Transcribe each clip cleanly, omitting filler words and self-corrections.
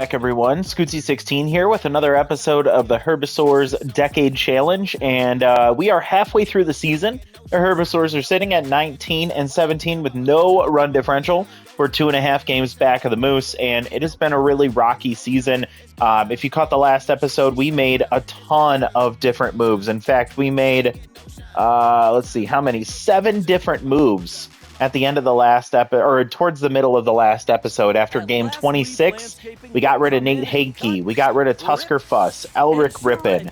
Back everyone, Scootsy16 here with another episode of the Herbisaurs Decade Challenge, and we are halfway through the season. The Herbisaurs are sitting at 19-17 with no run differential. We're 2.5 games back of the Moose, and it has been a really rocky season. If you caught the last episode, we made a ton of different moves. In fact, we made, let's see, how many? 7 different moves at the end of the last episode, or towards the middle of the last episode. After game 26, we got rid of Nate Hagke, we got rid of Tusker Fuss, Elric Rippin,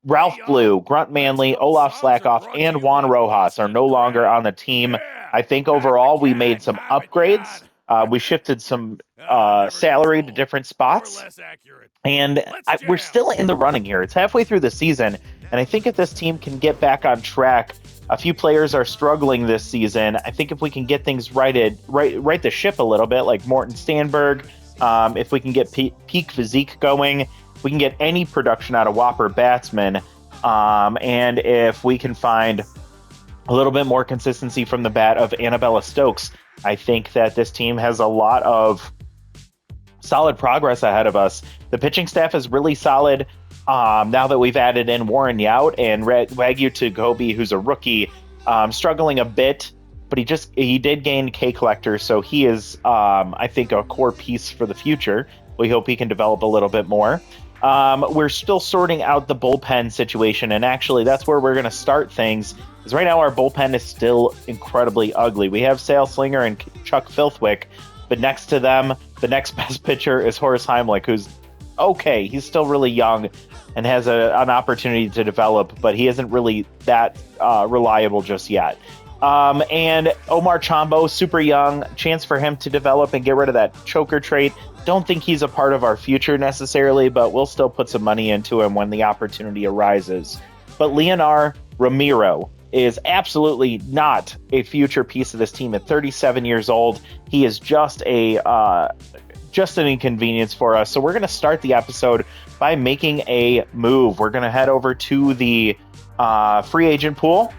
Ralph Blue, Grunt Manley, Olaf Slackoff, and Juan Rojas are no longer on the team. I think overall we made some upgrades. We shifted some salary to different spots, and we're still in the running here. It's halfway through the season, and I think if this team can get back on track, a few players are struggling this season. I think if we can get things right the ship a little bit, like Morten Stanberg, if we can get peak physique going, if we can get any production out of Whopper Batsman, and if we can find a little bit more consistency from the bat of Annabella Stokes, I think that this team has a lot of solid progress ahead of us. The pitching staff is really solid. Now that we've added in Warren Yout and Wagyu Togobi, who's a rookie, struggling a bit, but he did gain K Collector, so he is, I think, a core piece for the future. We hope he can develop a little bit more. We're still sorting out the bullpen situation, and actually that's where we're going to start things, because right now our bullpen is still incredibly ugly. We have Sale Slinger and Chuck Filthwick, but next to them, the next best pitcher is Horace Heimlich, who's okay. He's still really young and has an opportunity to develop, but he isn't really that reliable just yet. And Omar Chambo, super young, chance for him to develop and get rid of that choker trait. Don't think he's a part of our future necessarily, but we'll still put some money into him when the opportunity arises. But Leonar Ramiro is absolutely not a future piece of this team. At 37 years old, he is just an inconvenience for us. So we're going to start the episode by making a move. We're going to head over to the free agent pool,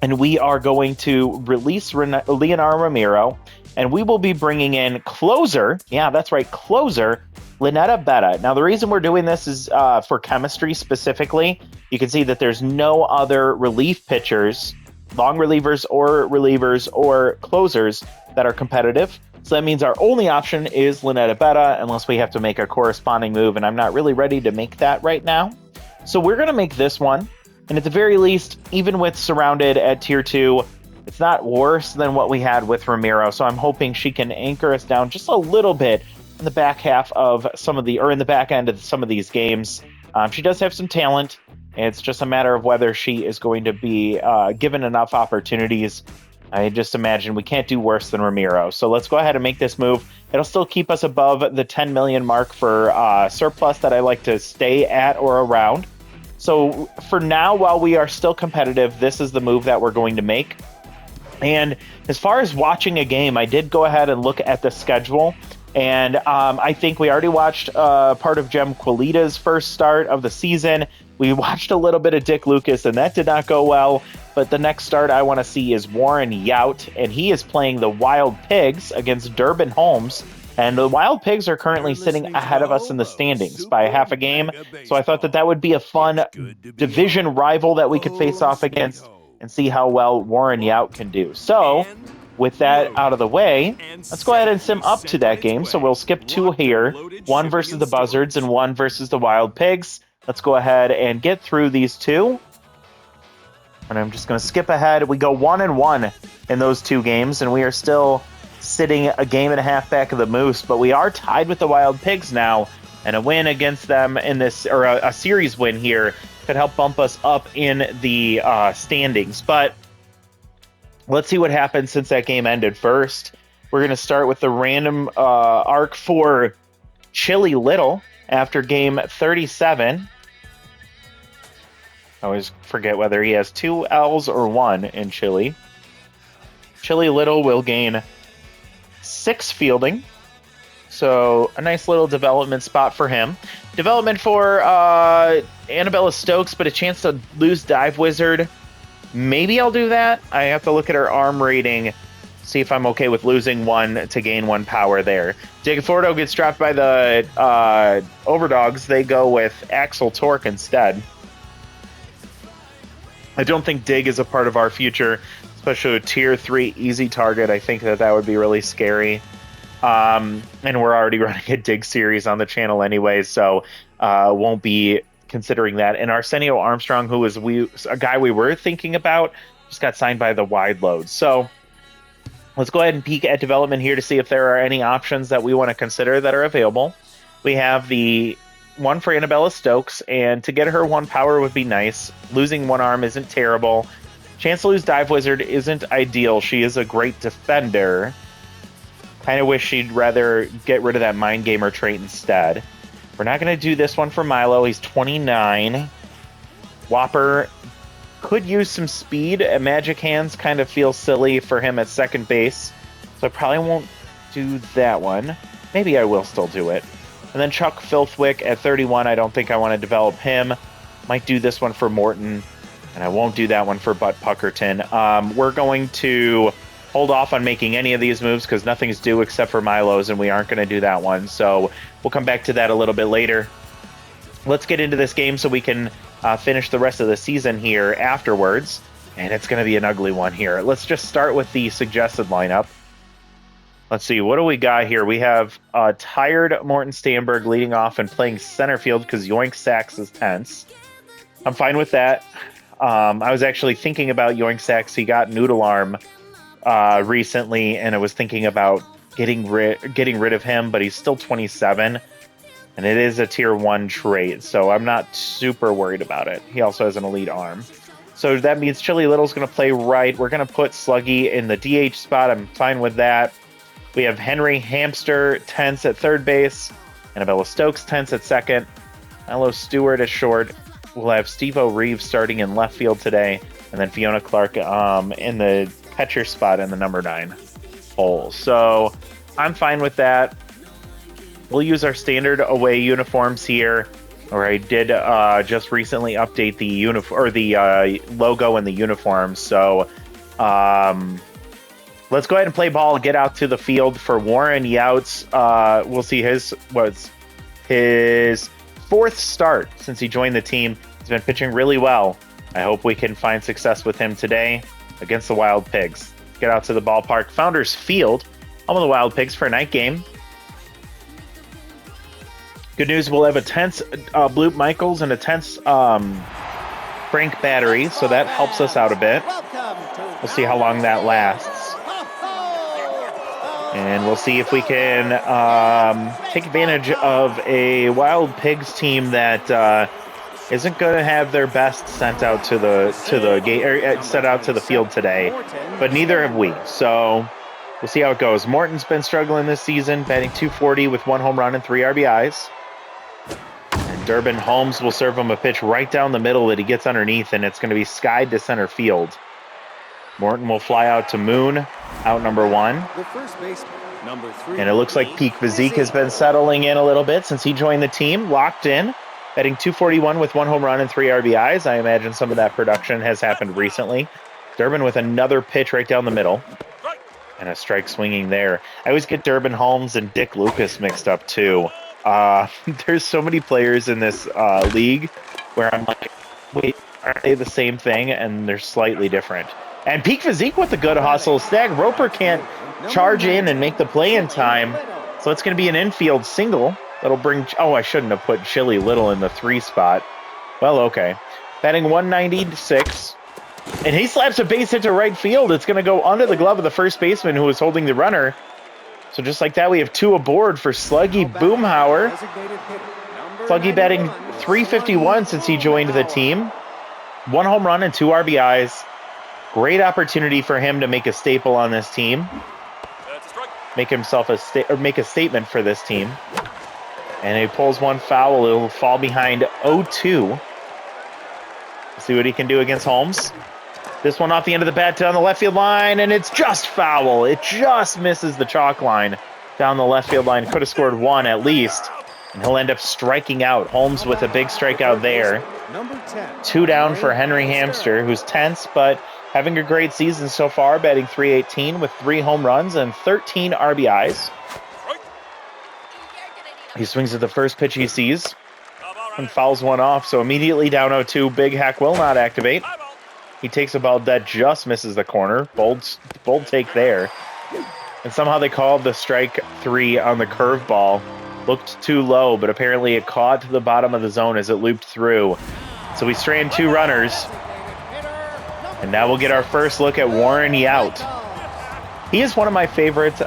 and we are going to release Leonar Ramiro, and we will be bringing in closer. Yeah, that's right, closer, Lynetta Betta. Now, the reason we're doing this is for chemistry specifically. You can see that there's no other relief pitchers, long relievers or closers that are competitive. So that means our only option is Lynetta Betta, unless we have to make a corresponding move, and I'm not really ready to make that right now. So we're going to make this one, and at the very least, even with Surrounded at Tier 2, it's not worse than what we had with Ramiro, so I'm hoping she can anchor us down just a little bit in the back half of in the back end of some of these games. She does have some talent, and it's just a matter of whether she is going to be given enough opportunities. I just imagine we can't do worse than Ramiro. So let's go ahead and make this move. It'll still keep us above the 10 million mark for surplus that I like to stay at or around. So for now, while we are still competitive, this is the move that we're going to make. And as far as watching a game, I did go ahead and look at the schedule. And I think we already watched part of Jem Quilita's first start of the season. We watched a little bit of Dick Lucas, and that did not go well. But the next start I want to see is Warren Yout, and he is playing the Wild Pigs against Durbin Holmes. And the Wild Pigs are currently sitting ahead of us in the standings by half a game. So I thought that would be a fun division rival that we could face off against and see how well Warren Yout can do. So with that out of the way, let's go ahead and sim up to that game. So we'll skip 2 here, 1 versus the Buzzards and 1 versus the Wild Pigs. Let's go ahead and get through these 2. And I'm just going to skip ahead. We go 1-1 in those 2 games, and we are still sitting a game and a half back of the Moose, but we are tied with the Wild Pigs now, and a win against them in this, or a series win here, could help bump us up in the standings. But let's see what happens since that game ended. First, we're going to start with the random arc for Chili Little after game 37. I always forget whether he has 2 L's or 1 in Chili. Chili Little will gain 6 fielding. So a nice little development spot for him. Development for Annabella Stokes, but a chance to lose Dive Wizard. Maybe I'll do that. I have to look at her arm rating See if I'm okay with losing one to gain one power there. Digifordo gets dropped by the Overdogs. They go with Axel Torque instead. I don't think Dig is a part of our future, especially a tier 3 easy target. I think that would be really scary. And we're already running a Dig series on the channel anyway, so won't be considering that. And Arsenio Armstrong, who was a guy we were thinking about, just got signed by the Wide Load. So let's go ahead and peek at development here to see if there are any options that we want to consider that are available. We have the one for Annabella Stokes, and to get her one power would be nice. Losing one arm isn't terrible. Chance to lose Dive Wizard isn't ideal. She is a great defender. Kind of wish she'd rather get rid of that Mind Gamer trait instead. We're not going to do this one for Milo. He's 29. Whopper could use some speed. Magic Hands kind of feels silly for him at second base, so I probably won't do that one. Maybe I will still do it. And then Chuck Filthwick at 31. I don't think I want to develop him. Might do this one for Morton, and I won't do that one for Butt Puckerton. We're going to hold off on making any of these moves because nothing's due except for Milo's, and we aren't going to do that one. So we'll come back to that a little bit later. Let's get into this game so we can finish the rest of the season here afterwards. And it's going to be an ugly one here. Let's just start with the suggested lineup. Let's see, what do we got here? We have tired Morton Stanberg leading off and playing center field because Yoink Sax is tense. I'm fine with that. I was actually thinking about Yoink Sax. He got Noodle Arm recently, and I was thinking about getting rid of him, but he's still 27. And it is a tier 1 trait, so I'm not super worried about it. He also has an elite arm. So that means Chili Little's going to play right. We're going to put Sluggy in the DH spot. I'm fine with that. We have Henry Hamster, tense at third base. Annabella Stokes, tense at second. Milo Stewart at short. We'll have Steve-O Reeves starting in left field today. And then Fiona Clark in the catcher spot in the number 9 hole. So I'm fine with that. We'll use our standard away uniforms here. Or I did just recently update the logo and the uniforms. So let's go ahead and play ball and get out to the field for Warren Youts. We'll see his 4th start since he joined the team. He's been pitching really well. I hope we can find success with him today against the Wild Pigs. Get out to the ballpark. Founders Field, home of the Wild Pigs for a night game. Good news, we'll have a tense Bloop Michaels and a tense Frank Battery, so that helps us out a bit. We'll see how long that lasts. And we'll see if we can take advantage of a Wild Pigs team that isn't going to have their best sent out to the gate or sent out to the field today, but neither have we. So we'll see how it goes. Morton's been struggling this season, batting .240 with 1 home run and 3 RBIs. And Durbin Holmes will serve him a pitch right down the middle that he gets underneath, and it's going to be skied to center field. Morton will fly out to Moon, out number 1. The first baseman, number 3. And it looks like Peak Physique has been settling in a little bit since he joined the team, locked in, batting .241 with 1 home run and 3 RBIs. I imagine some of that production has happened recently. Durbin with another pitch right down the middle. And a strike swinging there. I always get Durbin Holmes and Dick Lucas mixed up too. There's so many players in this league where I'm like, wait, are they the same thing? And they're slightly different. And Peak Physique with the good hustle. Stag Roper can't charge in and make the play in time. So it's going to be an infield single. That'll bring... Oh, I shouldn't have put Chili Little in the 3 spot. Well, okay. Batting 196. And he slaps a base hit to right field. It's going to go under the glove of the first baseman who was holding the runner. So just like that, we have 2 aboard for Sluggy Boomhauer. Sluggy batting .351 since he joined the team. 1 home run and 2 RBIs. Great opportunity for him to make a staple on this team. Make himself make a statement for this team. And he pulls 1 foul. It'll fall behind 0-2. See what he can do against Holmes. This one off the end of the bat down the left field line, and it's just foul. It just misses the chalk line down the left field line. Could have scored 1 at least, and he'll end up striking out. Holmes with a big strikeout there. 2 down for Henry Hamster, who's tense, but having a great season so far, batting .318 with 3 home runs and 13 RBIs. He swings at the first pitch he sees and fouls one off, so immediately down 0-2. Big Hack will not activate. He takes a ball that just misses the corner. Bold take there. And somehow they called the strike 3 on the curveball. Looked too low, but apparently it caught to the bottom of the zone as it looped through. So we strand 2 runners. And now we'll get our first look at Warren Yount. He is one of my favorite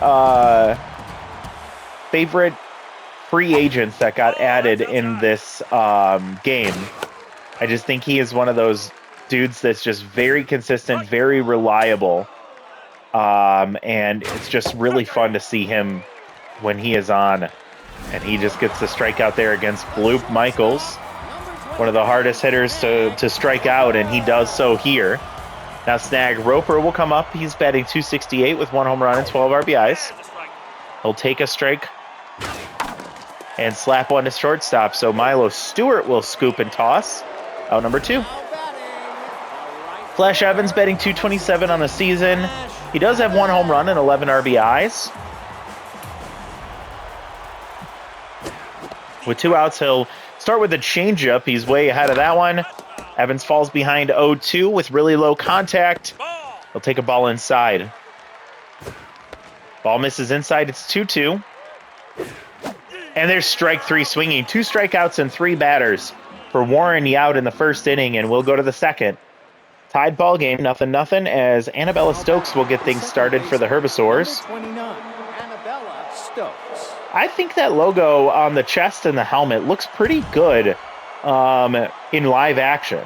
free agents that got added in this game. I just think he is one of those dudes that's just very consistent, very reliable. And it's just really fun to see him when he is on. And he just gets the strikeout there against Bloop Michaels, one of the hardest hitters to strike out, and he does so here. Now Snag Roper will come up. He's batting .268 with 1 home run and 12 RBIs. He'll take a strike and slap one to shortstop. So Milo Stewart will scoop and toss. Out number 2. Flash Evans batting .227 on the season. He does have 1 home run and 11 RBIs. With 2 outs, he'll start with a changeup. He's way ahead of that one. Evans falls behind 0-2 with really low contact. He'll take a ball inside. Ball misses inside. It's 2-2. And there's strike 3 swinging. 2 strikeouts and 3 batters for Warren Yount in the first inning, and we'll go to the second. Tied ball game, 0-0, as Annabella Stokes will get things started for the Herbisaurs. Annabella Stokes. I think that logo on the chest and the helmet looks pretty good in live action.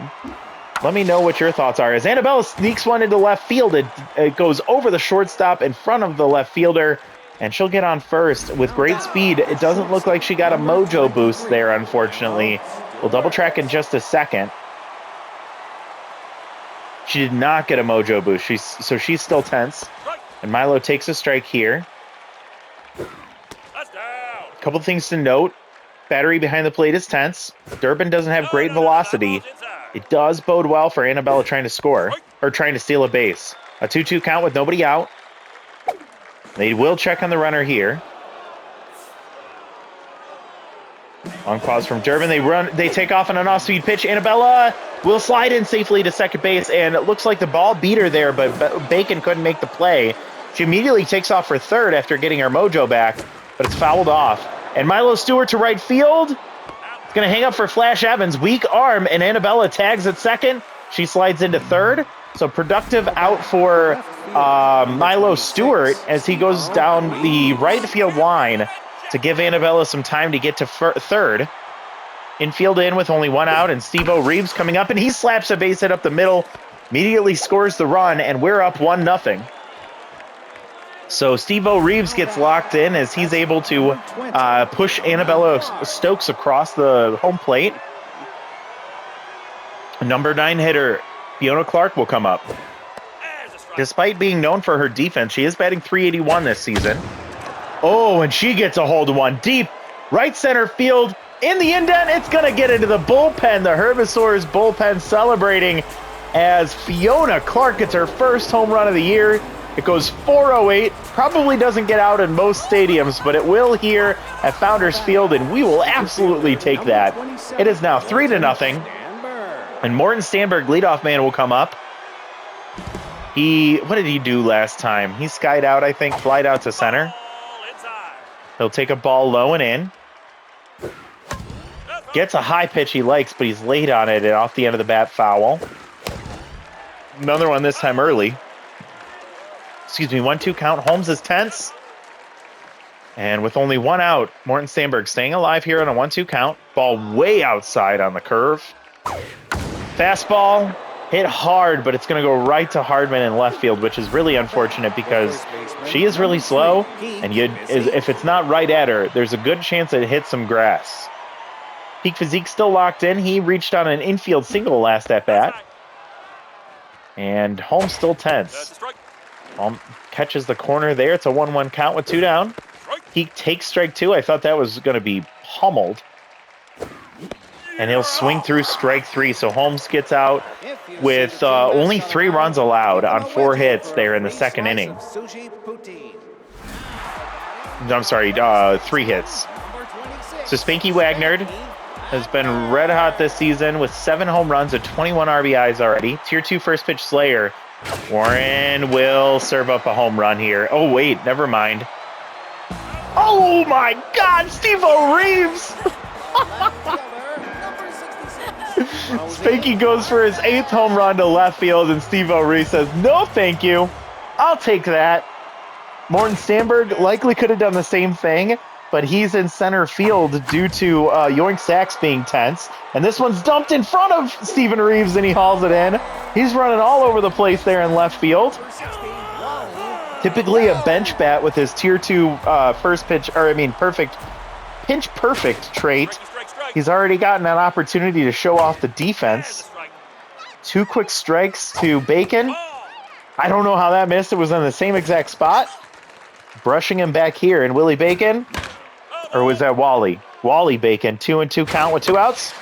Let me know what your thoughts are. As Annabella sneaks one into left field, it goes over the shortstop in front of the left fielder, and she'll get on first with great speed. It doesn't look like she got a mojo boost there, unfortunately. We'll double track in just a second. She did not get a mojo boost, so she's still tense. And Milo takes a strike here. A couple things to note. Battery behind the plate is tense. Durbin doesn't have great velocity. It does bode well for Annabella trying to score, or trying to steal a base. A 2-2 count with nobody out. They will check on the runner here. On pause from Durbin. They take off on an off-speed pitch. Annabella will slide in safely to second base, and it looks like the ball beat her there, but Bacon couldn't make the play. She immediately takes off for third after getting her mojo back, but it's fouled off. And Milo Stewart to right field. It's going to hang up for Flash Evans. Weak arm, and Annabella tags at second. She slides into third. So productive out for Milo Stewart as he goes down the right field line to give Annabella some time to get to third. Infield in with only 1 out, and Steve-O Reeves coming up, and he slaps a base hit up the middle, immediately scores the run, and we're up 1-0. So Steve-O Reeves gets locked in as he's able to push Annabella Stokes across the home plate. Number 9 hitter Fiona Clark will come up. Despite being known for her defense, she is batting .381 this season. Oh, and she gets a hold of one deep right center field. In the indent, it's going to get into the bullpen. The Herbisaurs bullpen celebrating as Fiona Clark gets her first home run of the year. It goes 408. Probably doesn't get out in most stadiums, but it will here at Founders Field, and we will absolutely take that. It is now 3-0. And Morton Stanberg, leadoff man, will come up. What did he do last time? He skied out, I think, flied out to center. He'll take a ball low and in. Gets a high pitch he likes, but he's late on it and off the end of the bat, foul. Another one this time early. 1-2 count. Holmes is tense. And with only 1 out, Morton Stanberg staying alive here on a 1-2 count. Ball way outside on the curve. Fastball hit hard, but it's going to go right to Hardman in left field, which is really unfortunate because she is really slow, and if it's not right at her, there's a good chance it hits some grass. Peak Physique still locked in. He reached on an infield single last at bat. And Holmes still tense. Catches the corner there. It's a 1-1 count with 2 down. He takes strike 2. I thought that was going to be pummeled. And he'll swing through strike 3. So Holmes gets out with only 3 runs allowed on 4 hits there in the second inning. I'm sorry, 3 hits. So Spanky Wagner has been red hot this season with 7 home runs and 21 RBIs already. Tier 2 first pitch Slayer. Warren will serve up a home run here. Oh, wait, never mind. Oh, my God, Steve-O Reeves! Spanky goes for his 8th home run to left field, and Steve-O Reeves says, no, thank you. I'll take that. Morton Sandberg likely could have done the same thing, but he's in center field due to Yoink Sacks being tense. And this one's dumped in front of Steven Reeves, and he hauls it in. He's running all over the place there in left field. Typically a bench bat with his tier 2 pinch perfect trait. He's already gotten an opportunity to show off the defense. 2 quick strikes to Bacon. I don't know how that missed. It was in the same exact spot. Brushing him back here, and Willie Bacon, or was that Wally? Wally Bacon, 2-2 count with 2 outs.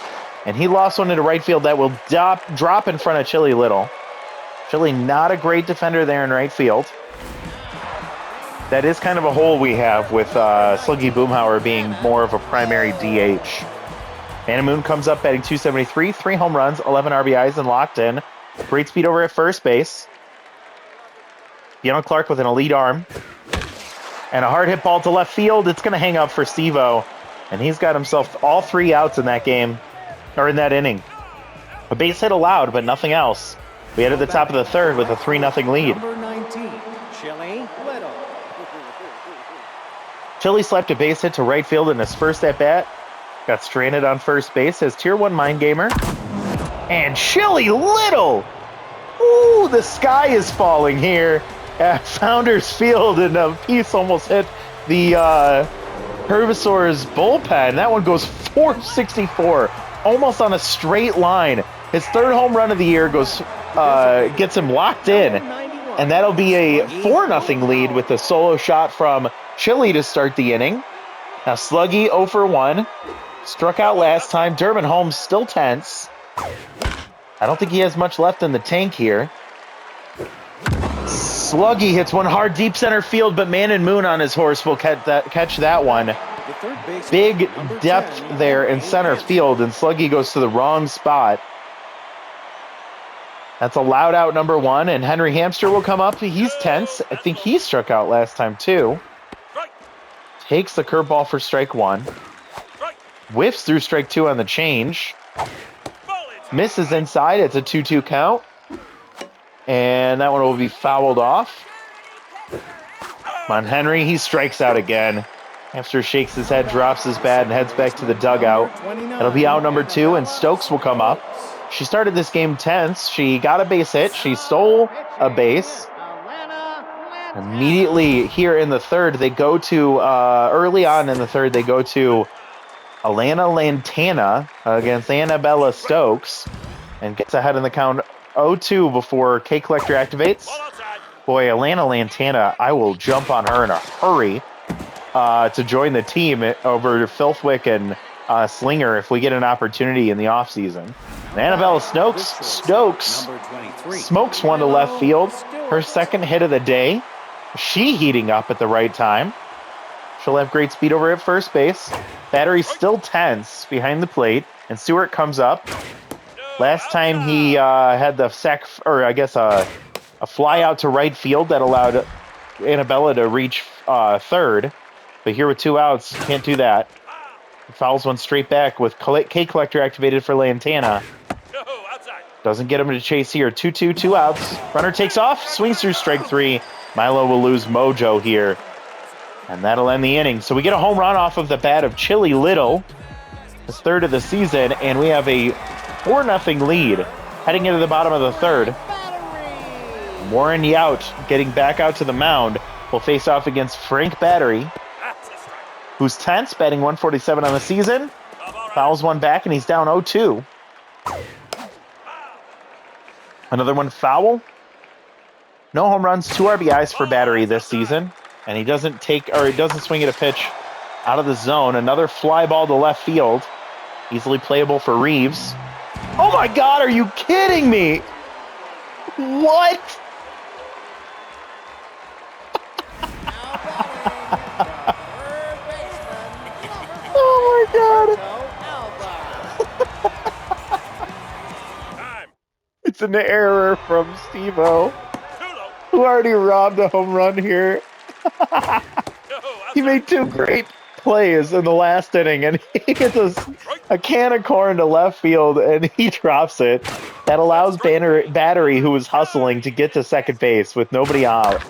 And he lost one into right field that will drop in front of Chili Little. Chili not a great defender there in right field. That is kind of a hole we have with Sluggy Boomhauer being more of a primary DH. Vanna Moon comes up batting .273, 3 home runs, 11 RBIs, and locked in. Great speed over at first base. Deanna Clark with an elite arm. And a hard hit ball to left field. It's going to hang up for Steve-O. And he's got himself all 3 outs in that game, or in that inning. A base hit allowed, but nothing else. We head to the top of the 3rd with a 3-0 lead. Number 19, Chili Little. Chili slapped a base hit to right field in his first at-bat. Got stranded on first base as Tier 1 Mind Gamer. And Chili Little! Ooh, the sky is falling here at Founders Field, and a piece almost hit the Herbisaurs bullpen. That one goes 464, almost on a straight line. His 3rd home run of the year gets him locked in, and that'll be a 4-0 lead with a solo shot from Chili to start the inning. Now Sluggy 0 for 1, struck out last time. Durbin Holmes still tense. I don't think he has much left in the tank here. Sluggy hits one hard deep center field, but Man and Moon on his horse will catch that one. Big depth there in center field, and Sluggy goes to the wrong spot. That's a loud out number 1, and Henry Hamster will come up. He's tense. I think he struck out last time too. Takes the curveball for strike 1. Whiffs through strike 2 on the change. Misses inside. It's a 2-2 count. And that one will be fouled off. Come on, Henry. He strikes out again. Hamster shakes his head, drops his bat, and heads back to the dugout. That'll be out number 2, and Stokes will come up. She started this game tense. She got a base hit. She stole a base. Immediately here in the 3rd, they go to, early on in the 3rd, they go to Alana Lantana against Annabella Stokes and gets ahead in the count 0-2 before K Collector activates. Boy, Alana Lantana, I will jump on her in a hurry to join the team over Filthwick and Slinger if we get an opportunity in the offseason. Annabella Stokes smokes one to left field. Her 2nd hit of the day. She heating up at the right time. She'll have great speed over at first base. Battery's still tense behind the plate, and Stewart comes up. Last time he had the sack, or I guess a fly out to right field that allowed Annabella to reach 3rd. But here with 2 outs, can't do that. Fouls one straight back with K Collector activated for Lantana. Doesn't get him to chase here. 2-2, 2 outs. Runner takes off, swings through strike 3. Milo will lose mojo here. And that'll end the inning. So we get a home run off of the bat of Chili Little. His 3rd of the season, and we have a 4-0 lead heading into the bottom of the 3rd. Warren Yout getting back out to the mound will face off against Frank Battery, who's tense, batting 147 on the season. Fouls one back, and he's down 0-2. Another one foul. No home runs, 2 RBIs for Battery this season. And he doesn't swing at a pitch out of the zone. Another fly ball to left field. Easily playable for Reeves. Oh my God, are you kidding me? What? Oh my God. It's an error from Steve-O, who already robbed a home run here. He made 2 great plays in the last inning, and he gets a can of corn to left field, and he drops it. That allows Battery, who was hustling, to get to second base with nobody out.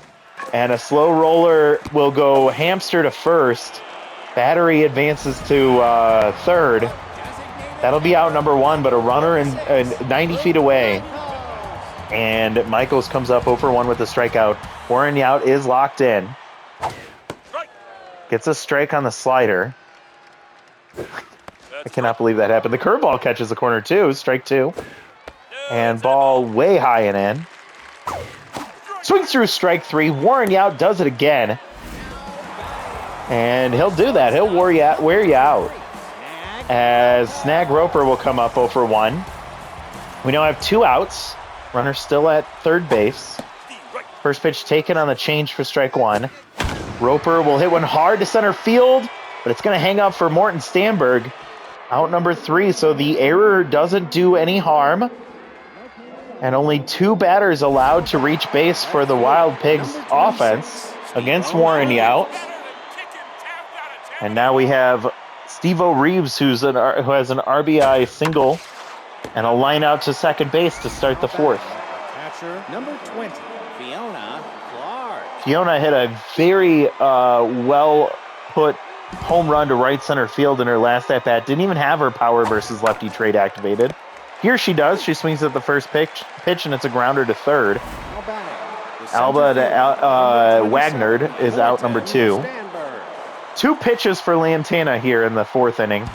And a slow roller will go hamster to first. Battery advances to third. That'll be out number 1, but a runner in 90 feet away. And Michaels comes up 0 for 1 with a strikeout. Warren Yount is locked in. Gets a strike on the slider. I cannot believe that happened. The curveball catches the corner too. Strike 2. And ball way high and in. Swings through strike 3. Warren Yount does it again. And he'll do that. He'll wear you out. As Snag Roper will come up 0 for 1. We now have 2 outs. Runner still at third base. First pitch taken on the change for strike 1. Roper will hit one hard to center field, but it's going to hang up for Morton Stanberg. Out number 3, so the error doesn't do any harm. And only 2 batters allowed to reach base for the Wild Pigs offense against Warren Yount. And now we have Steve-O Reeves, who has an RBI single, and a line out to second base to start the 4th. Catcher number 20, Fiona Clark. Fiona hit a very well-put home run to right center field in her last at-bat. Didn't even have her power versus lefty trade activated. Here she does. She swings at the first pitch, and it's a grounder to third. Alba to Wagner is out number 2. 2 pitches for Lantana here in the 4th inning.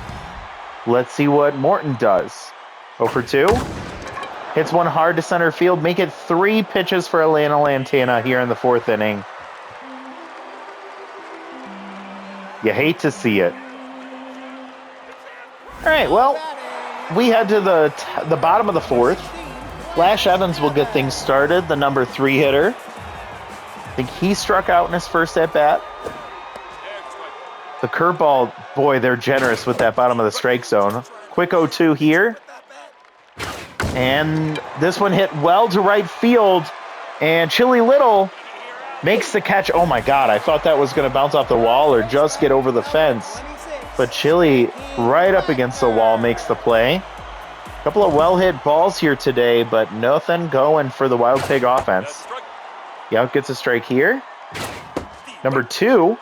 Let's see what Morton does. 0 for 2. Hits one hard to center field. Make it 3 pitches for Atlanta Lantana here in the 4th inning. You hate to see it. All right, well, we head to the bottom of the 4th. Flash Evans will get things started, the number 3 hitter. I think he struck out in his first at-bat. The curveball, boy, they're generous with that bottom of the strike zone. Quick 0-2 here. And this one hit well to right field. And Chili Little makes the catch. Oh, my God. I thought that was going to bounce off the wall or just get over the fence. But Chili, right up against the wall, makes the play. A couple of well-hit balls here today, but nothing going for the Wild Pig offense. Yount gets a strike here. Number 2.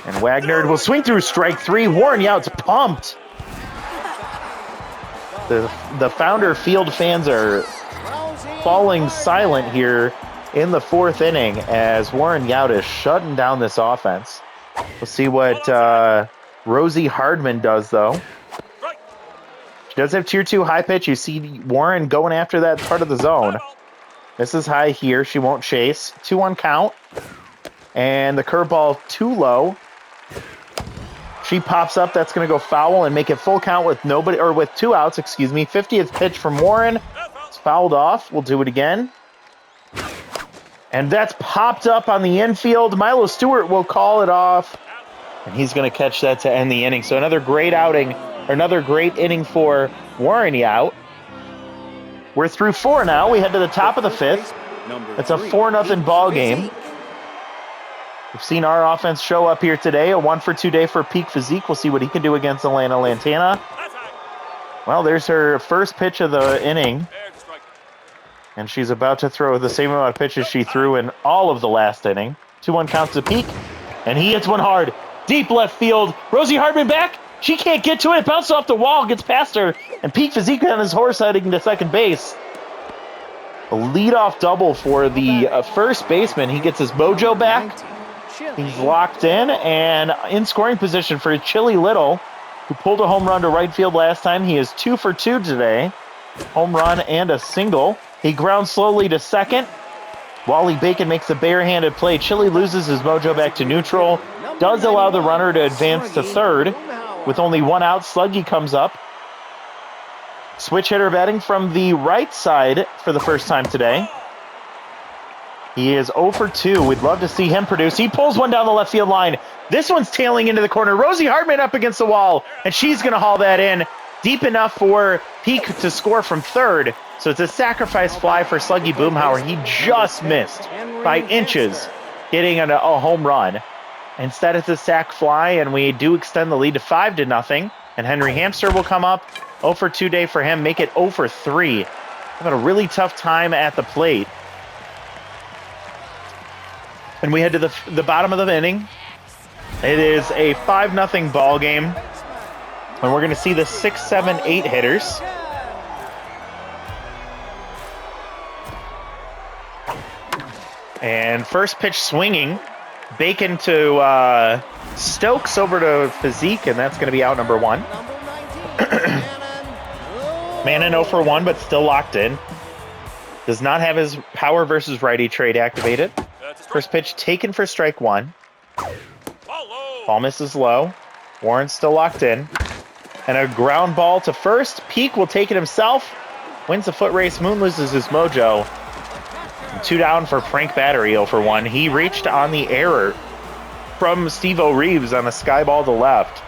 And Wagner will swing through strike 3. Warren Yount's pumped. The Founder Field fans are falling silent here in the 4th inning as Warren Yount is shutting down this offense. We'll see what Rosie Hardman does, though. She does have tier 2 high pitch. You see Warren going after that part of the zone. This is high here. She won't chase. 2-1 count. And the curveball too low. She pops up. That's going to go foul and make it full count with nobody, or with 2 outs, excuse me. 50th pitch from Warren. It's fouled off. We'll do it again. And that's popped up on the infield. Milo Stewart will call it off. And he's going to catch that to end the inning. So another great outing, or another great inning for Warren Yount. We're through 4 now. We head to the top of the 5th. It's a 4-0 ball game. We've seen our offense show up here today. A 1-for-2 day for Peak Physique. We'll see what he can do against Atlanta Lantana. Well, there's her first pitch of the inning. And she's about to throw the same amount of pitches she threw in all of the last inning. 2-1 counts to Peak. And he hits one hard. Deep left field. Rosie Hardman back. She can't get to it. It bounces off the wall. Gets past her. And Peak Physique on his horse heading to second base. A leadoff double for the first baseman. He gets his mojo back. He's locked in and in scoring position for Chili Little, who pulled a home run to right field last time. He is 2 for 2 today. Home run and a single. He grounds slowly to second. Wally Bacon makes a barehanded play. Chili loses his mojo back to neutral. Does allow the runner to advance to third. With only one out, Sluggy comes up. Switch hitter batting from the right side for the first time today. He is 0 for 2. We'd love to see him produce. He pulls one down the left field line. This one's tailing into the corner. Rosie Hartman up against the wall, and she's going to haul that in deep enough for Peak to score from third. So it's a sacrifice fly for Sluggy Boomhauer. He just missed by inches getting a home run. Instead, it's a sac fly, and we do extend the lead to 5-0. And Henry Hamster will come up. 0 for 2 day for him. Make it 0 for 3. Having a really tough time at the plate. And we head to the bottom of the inning. It is a 5-0 ball game. And we're going to see the 6, 7, 8 hitters. And first pitch swinging. Bacon to Stokes over to Physique, and that's going to be out number 1. Mannon 0 for 1, but still locked in. Does not have his power versus righty trade activated. First pitch taken for strike 1. Ball misses low. Warren's still locked in. And a ground ball to first. Peak will take it himself. Wins the foot race. Moon loses his mojo. 2 down for Frank Battery, 0 for 1. He reached on the error from Steve-O Reeves on a sky ball to left.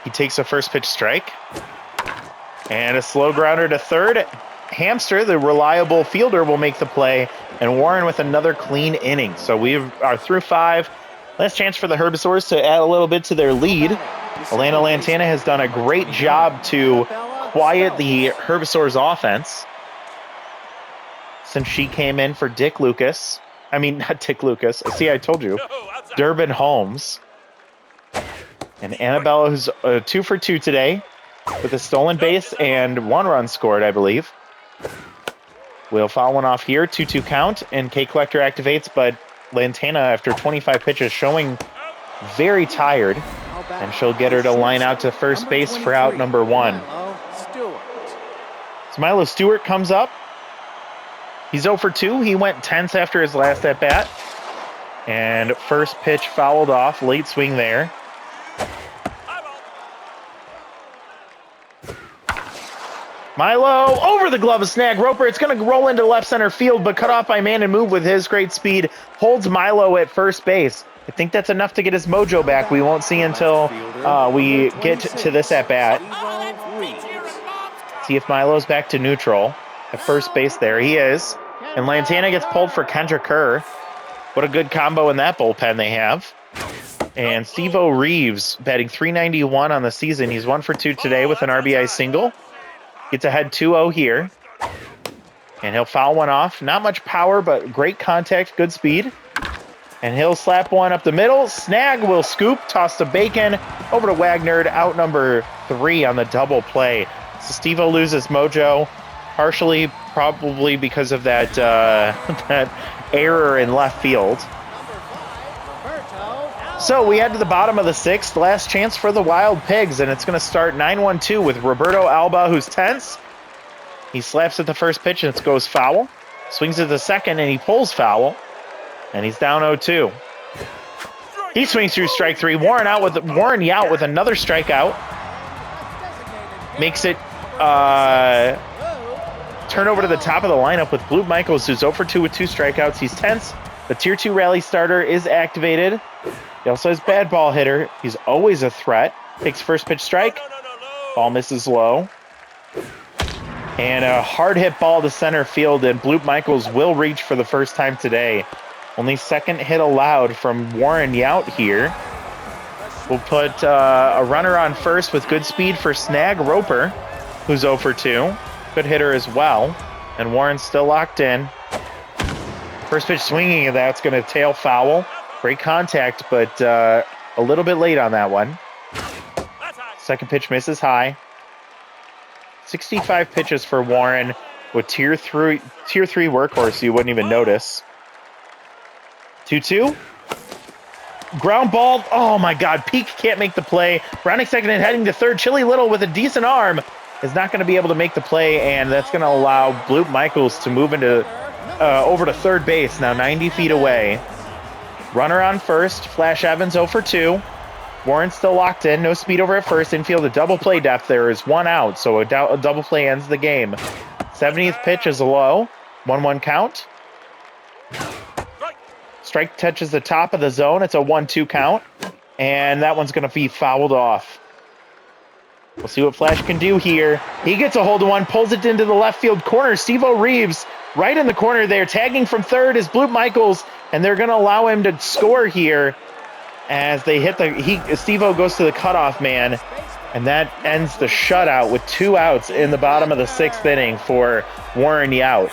He takes a first pitch strike. And a slow grounder to third. Hamster, the reliable fielder, will make the play. And Warren with another clean inning. So we are through 5. Last chance for the Herbisaurs to add a little bit to their lead. Alana Lantana has done a great job to quiet the Herbisaurs offense since she came in for Dick Lucas. I mean, not Dick Lucas. See, I told you. Durbin Holmes. And Annabella, who's 2 for 2 today with a stolen base and 1 run scored, I believe. We'll foul one off here. 2-2 count, and K Collector activates, but Lantana, after 25 pitches, showing very tired, and she'll get her to line out to first base for out number 1. So Milo Stewart comes up. He's 0 for 2. He went 10th after his last at-bat. And first pitch fouled off. Late swing there. Milo over the glove of Snag Roper. It's going to roll into left center field, but cut off by Man and Move with his great speed. Holds Milo at first base. I think that's enough to get his mojo back. We won't see until we get to this at-bat. See if Milo's back to neutral. At first base there, he is. And Lantana gets pulled for Kendra Kerr. What a good combo in that bullpen they have. And Steve-O Reeves batting .391 on the season. He's 1 for 2 today with an RBI single. Gets ahead 2-0 here. And he'll foul one off. Not much power, but great contact, good speed. And he'll slap one up the middle. Snag will scoop, toss to Bacon. Over to Wagner, out number 3 on the double play. So Steve-O loses mojo. Partially, probably because of that that error in left field. So we head to the bottom of the 6th. Last chance for the Wild Pigs, and it's going to start 9-1-2 with Roberto Alba, who's tense. He slaps at the first pitch, and it goes foul. Swings at the second, and he pulls foul. And he's down 0-2. He swings through strike 3. Warren Yount with another strikeout. Makes it turn over to the top of the lineup with Blue Michaels, who's 0 for 2 with 2 strikeouts. He's tense. The Tier 2 rally starter is activated. He also has bad ball hitter. He's always a threat. Takes first pitch strike. Ball misses low. And a hard hit ball to center field, and Blue Michaels will reach for the first time today. Only second hit allowed from Warren Yount here. We'll put a runner on first with good speed for Snag Roper, who's 0 for 2. Good hitter as well. And Warren's still locked in. First pitch swinging, and that's going to tail foul. Great contact, but a little bit late on that one. Second pitch misses high. 65 pitches for Warren with tier 3 workhorse, you wouldn't even notice. 2-2. Ground ball. Oh my God. Peak can't make the play. Rounding second and heading to third. Chili Little with a decent arm is not going to be able to make the play, and that's going to allow Bloop Michaels to move into over to third base, now 90 feet away. Runner on first. Flash Evans 0 for 2. Warren's still locked in. No speed over at first. Infield, a double play depth. There is one out, so a double play ends the game. 70th pitch is a low. 1-1 count. Strike touches the top of the zone. It's a 1-2 count. And that one's going to be fouled off. We'll see what Flash can do here. He gets a hold of one, pulls it into the left field corner. Steve-O Reeves right in the corner there. Tagging from third is Blue Michaels, and they're going to allow him to score here as they hit Steve-O goes to the cutoff man, and that ends the shutout with 2 outs in the bottom of the 6th inning for Warren Yount.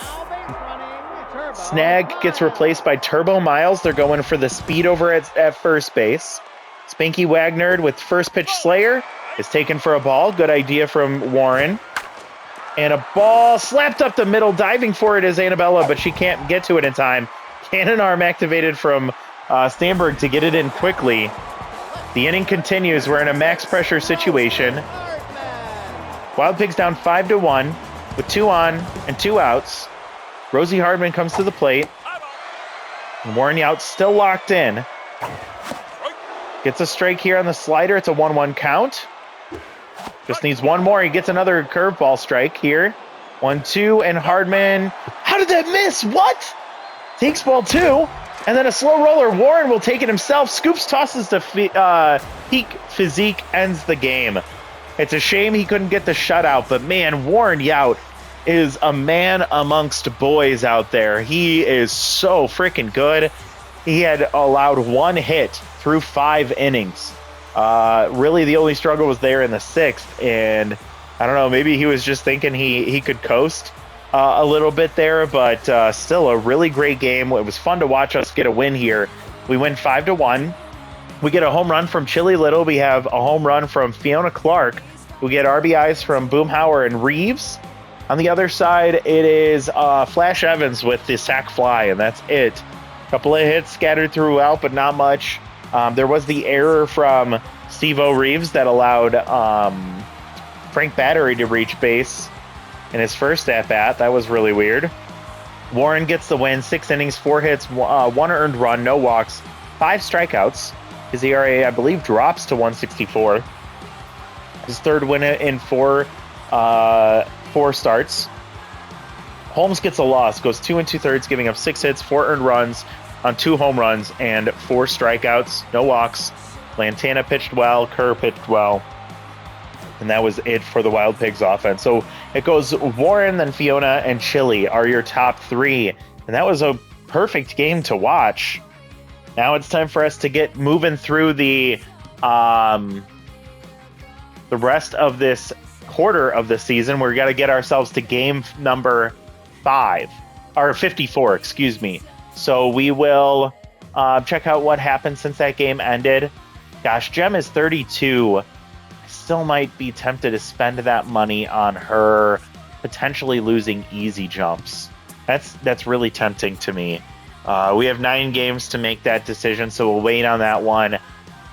Snag gets replaced by Turbo Miles. They're going for the speed over at first base. Spanky Wagner with first pitch Slayer is taken for a ball. Good idea from Warren. And a ball slapped up the middle. Diving for it is Annabella, but she can't get to it in time. Cannon arm activated from Stanberg to get it in quickly. The inning continues. We're in a max pressure situation. Wild Pigs down 5-1 with 2 on and 2 outs. Rosie Hardman comes to the plate. And Warren Yount still locked in. Gets a strike here on the slider. It's a 1-1 count. Just needs one more. He gets another curveball strike here. 1-2, and Hardman. How did that miss? What? Takes ball 2. And then a slow roller. Warren will take it himself. Scoops, tosses to peak physique, ends the game. It's a shame he couldn't get the shutout, but man, Warren Yount is a man amongst boys out there. He is so freaking good. He had allowed 1 hit through 5 innings. Really, the only struggle was there in the 6th, and I don't know, maybe he was just thinking he could coast a little bit there, but still a really great game. It was fun to watch us get a win here. We win 5-1. We get a home run from Chili Little. We have a home run from Fiona Clark. We get RBIs from Boomhauer and Reeves. On the other side, it is Flash Evans with the sac fly, and that's it. A couple of hits scattered throughout, but not much. There was the error from Steve-O Reeves that allowed Frank Battery to reach base in his first at-bat. That was really weird. Warren gets the win. 6 innings, 4 hits, 1 earned run, no walks, 5 strikeouts. His ERA, I believe, drops to 1.64. His 3rd win in 4 starts. Holmes gets a loss, goes 2 2/3, giving up 6 hits, 4 earned runs on 2 home runs and 4 strikeouts, no walks. Lantana pitched well, Kerr pitched well, and that was it for the Wild Pigs offense. So it goes Warren, then Fiona, and Chili are your top 3, and that was a perfect game to watch. Now it's time for us to get moving through the rest of this quarter of the season. We've got to get ourselves to game number 54, excuse me. So we will check out what happened since that game ended. Gosh, Gem is 32. I still might be tempted to spend that money on her potentially losing easy jumps. That's really tempting to me. We have 9 games to make that decision, so we'll wait on that one.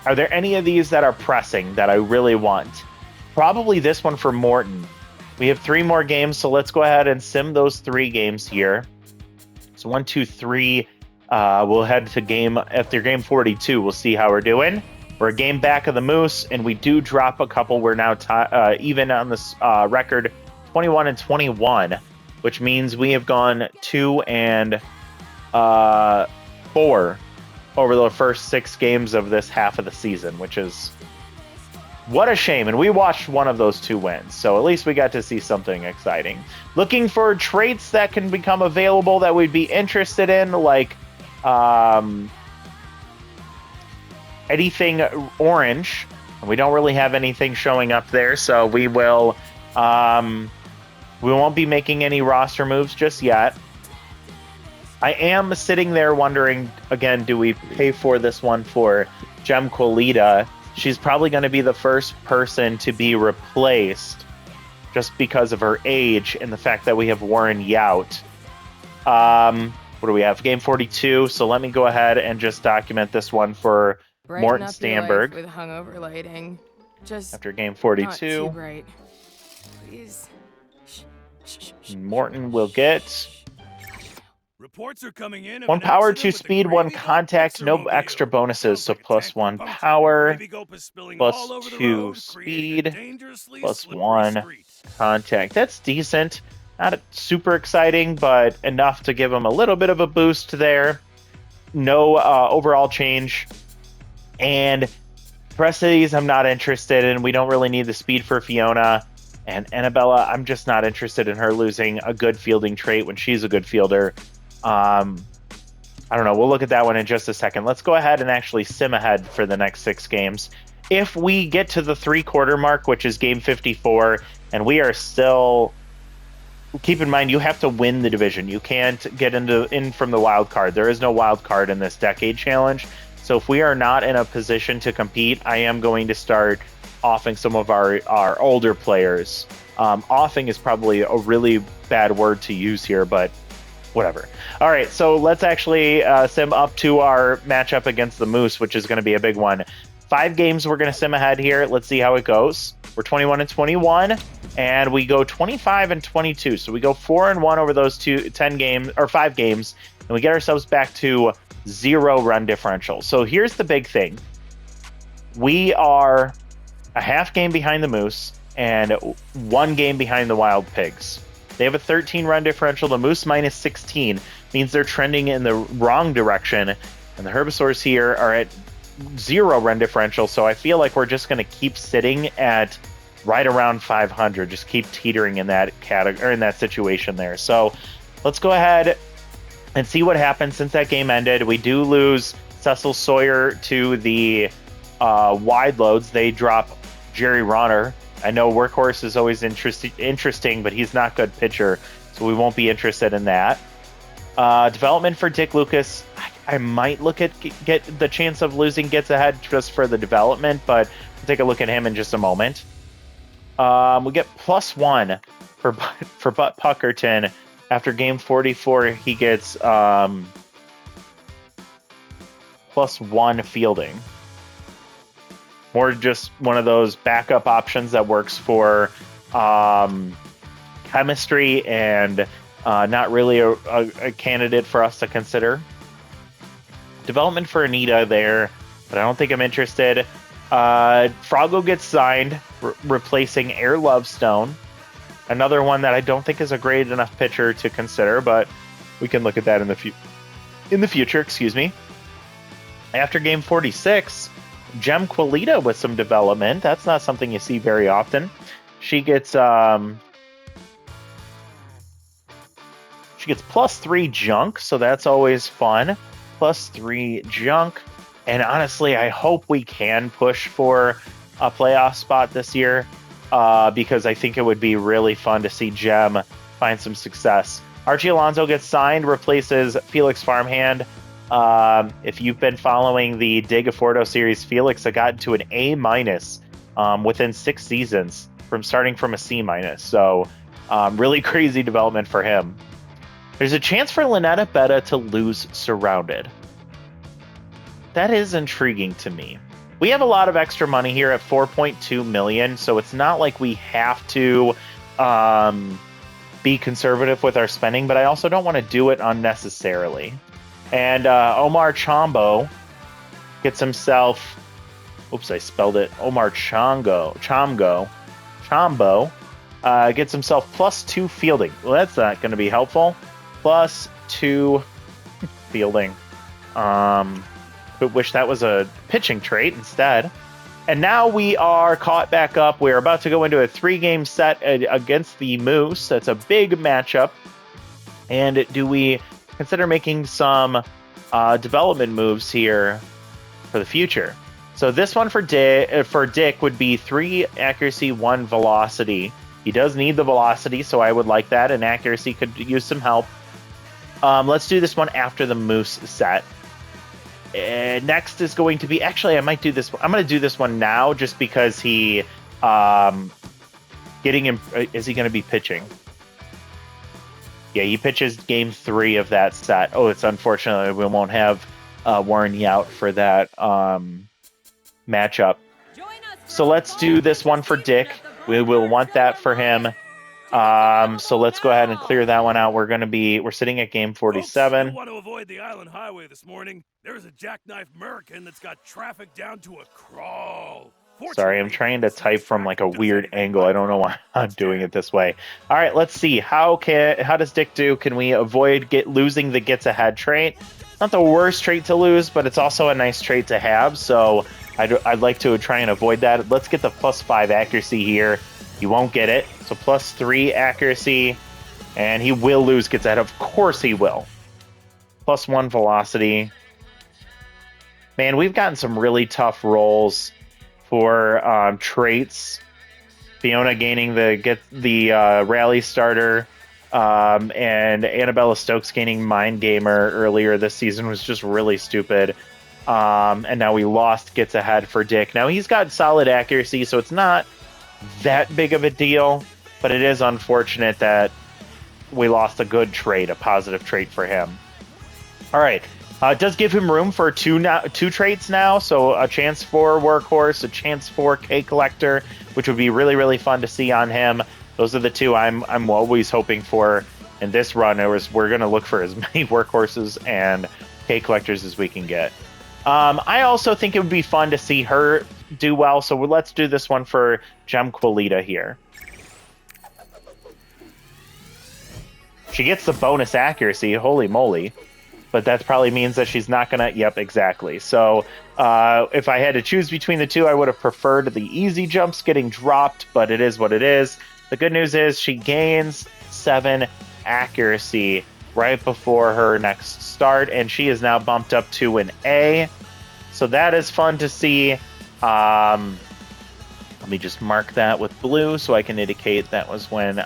Are there any of these that are pressing that I really want? Probably this one for Morton. We have 3 more games, so let's go ahead and sim those 3 games here. So 1, 2, 3. We'll head to after game 42. We'll see how we're doing. We're a game back of the Moose, and we do drop a couple. We're now even on this record, 21-21, which means we have gone 2 and 4 over the first 6 games of this half of the season, which is what a shame. And we watched one of those 2 wins, so at least we got to see something exciting. Looking for traits that can become available that we'd be interested in, like anything orange. We don't really have anything showing up there, so we won't be making any roster moves just yet. I am sitting there wondering, again, do we pay for this one for Gem Colita? She's probably going to be the first person to be replaced just because of her age and the fact that we have Warren Yount. What do we have? Game 42. So let me go ahead and just document this one for Morton Stanberg. With hungover lighting. Just after game 42. Not too bright. Please. Morton will get Reports are coming in. 1 power, 2 speed, 1 contact, no extra bonuses. So plus 1 power, plus 2 speed, plus 1 contact. That's decent. Not super exciting, but enough to give him a little bit of a boost there. No overall change. And the rest of these I'm not interested in. We don't really need the speed for Fiona. And Annabella, I'm just not interested in her losing a good fielding trait when she's a good fielder. I don't know. We'll look at that one in just a second. Let's go ahead and actually sim ahead for the next 6 games. If we get to the 3-quarter mark, which is game 54, and we are still... Keep in mind, you have to win the division. You can't get in from the wild card. There is no wild card in this Decade Challenge. So if we are not in a position to compete, I am going to start offing some of our older players. Offing is probably a really bad word to use here, but whatever. All right, so let's actually sim up to our matchup against the Moose, which is going to be a big one. 5 games we're going to sim ahead here. Let's see how it goes. We're 21-21, and we go 25-22. So we go 4-1 over those 5 games, and we get ourselves back to 0 run differential. So here's the big thing. We are a half game behind the Moose and 1 game behind the Wild Pigs. They have a 13 run differential. The Moose minus 16 means they're trending in the wrong direction, and the Herbisaurs here are at 0 run differential. So I feel like we're just going to keep sitting at right around 500, just keep teetering in that category or in that situation there. So let's go ahead and see what happens. Since that game ended, we do lose Cecil Sawyer to the wide loads. They drop Jerry Ronner. I know Workhorse is always interesting, but he's not good pitcher, so we won't be interested in that. Development for Dick Lucas, I might look at get the chance of losing gets ahead just for the development, but we'll take a look at him in just a moment. We get +1 for Butt Puckerton. After game 44, he gets +1 fielding. More just one of those backup options that works for chemistry and not really a candidate for us to consider. Development for Anita there, but I don't think I'm interested. Froggo gets signed, replacing Air Lovestone. Another one that I don't think is a great enough pitcher to consider, but we can look at that in the future. Excuse me. After game 46, Gem Quilita with some development. That's not something you see very often. She gets +3 junk, so that's always fun. +3 junk. And honestly, I hope we can push for a playoff spot this year, because I think it would be really fun to see Gem find some success. Archie Alonso gets signed, replaces Felix Farmhand. If you've been following the Dig Afordo series, Felix had gotten to an A- within 6 seasons from starting from a C-. So really crazy development for him. There's a chance for Lynetta Betta to lose Surrounded. That is intriguing to me. We have a lot of extra money here at 4.2 million, so it's not like we have to be conservative with our spending, but I also don't want to do it unnecessarily. And Omar Chombo gets himself, oops, I spelled it, Omar Chombo gets himself +2 fielding. Well, that's not going to be helpful. +2 fielding. But wish that was a pitching trait instead. And now we are caught back up. We're about to go into a 3-game set against the Moose. That's a big matchup. And do we consider making some development moves here for the future? So this one for Dick would be 3 accuracy, 1 velocity. He does need the velocity, so I would like that, and accuracy could use some help. Let's do this one after the Moose set. Next is going to be, actually, I might do this. I'm going to do this one now just because he, getting him, is he going to be pitching? Yeah, he pitches game 3 of that set. Oh, it's unfortunate we won't have Warren Yout for that matchup. So let's do this one for Dick. We will want that for him. So let's go ahead and clear that one out. We're sitting at game 47. Folks, want to avoid the island highway this morning. There's a jackknife American that's got traffic down to a crawl. Sorry, I'm trying to type from like a weird angle. I don't know why I'm doing it this way. All right, let's see. How does Dick do? Can we avoid losing the gets ahead trait? Not the worst trait to lose, but it's also a nice trait to have. So I'd like to try and avoid that. Let's get the +5 accuracy here. He won't get it. So +3 accuracy, and he will lose gets ahead. Of course he will. +1 velocity. Man, we've gotten some really tough rolls for traits. Fiona gaining the rally starter, and Annabella Stokes gaining Mind Gamer earlier this season was just really stupid. And now we lost gets ahead for Dick. Now he's got solid accuracy, so it's not that big of a deal, but it is unfortunate that we lost a good trait, a positive trait for him. All right. It does give him room for two traits now, so a chance for Workhorse, a chance for K Collector, which would be really, really fun to see on him. Those are the two I'm always hoping for in this run. We're going to look for as many Workhorses and K Collectors as we can get. I also think it would be fun to see her do well, so let's do this one for Gem Quilita here. She gets the bonus accuracy, holy moly. But that probably means that she's not going to... Yep, exactly. So if I had to choose between the two, I would have preferred the easy jumps getting dropped, but it is what it is. The good news is she gains 7 accuracy right before her next start, and she is now bumped up to an A. So that is fun to see. Let me just mark that with blue so I can indicate that was when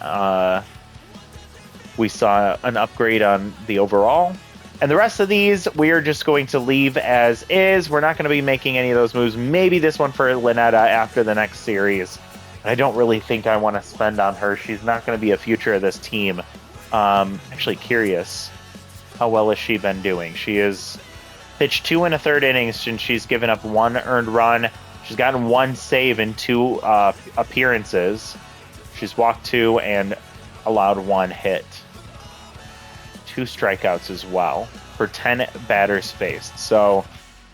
we saw an upgrade on the overall. And the rest of these, we are just going to leave as is. We're not going to be making any of those moves. Maybe this one for Lynetta after the next series. I don't really think I want to spend on her. She's not going to be a future of this team. Actually curious, how well has she been doing? She is pitched 2 1/3 innings, and she's given up 1 earned run. She's gotten 1 save in 2 appearances. She's walked 2 and allowed 1 hit. 2 strikeouts as well for 10 batters faced. So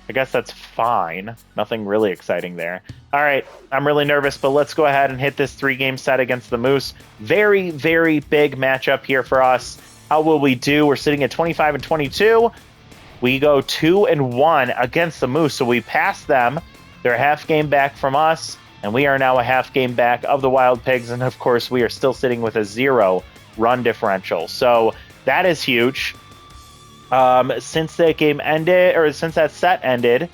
I guess that's fine. Nothing really exciting there. All right, I'm really nervous, but let's go ahead and hit this 3-game set against the Moose. Very, very big matchup here for us. How will we do? We're sitting at 25 and 22. We go 2-1 against the Moose, so we pass them. They're a half game back from us, and we are now a half game back of the Wild Pigs, and of course we are still sitting with a 0 run differential. So that is huge. Since that game ended, or since that set ended,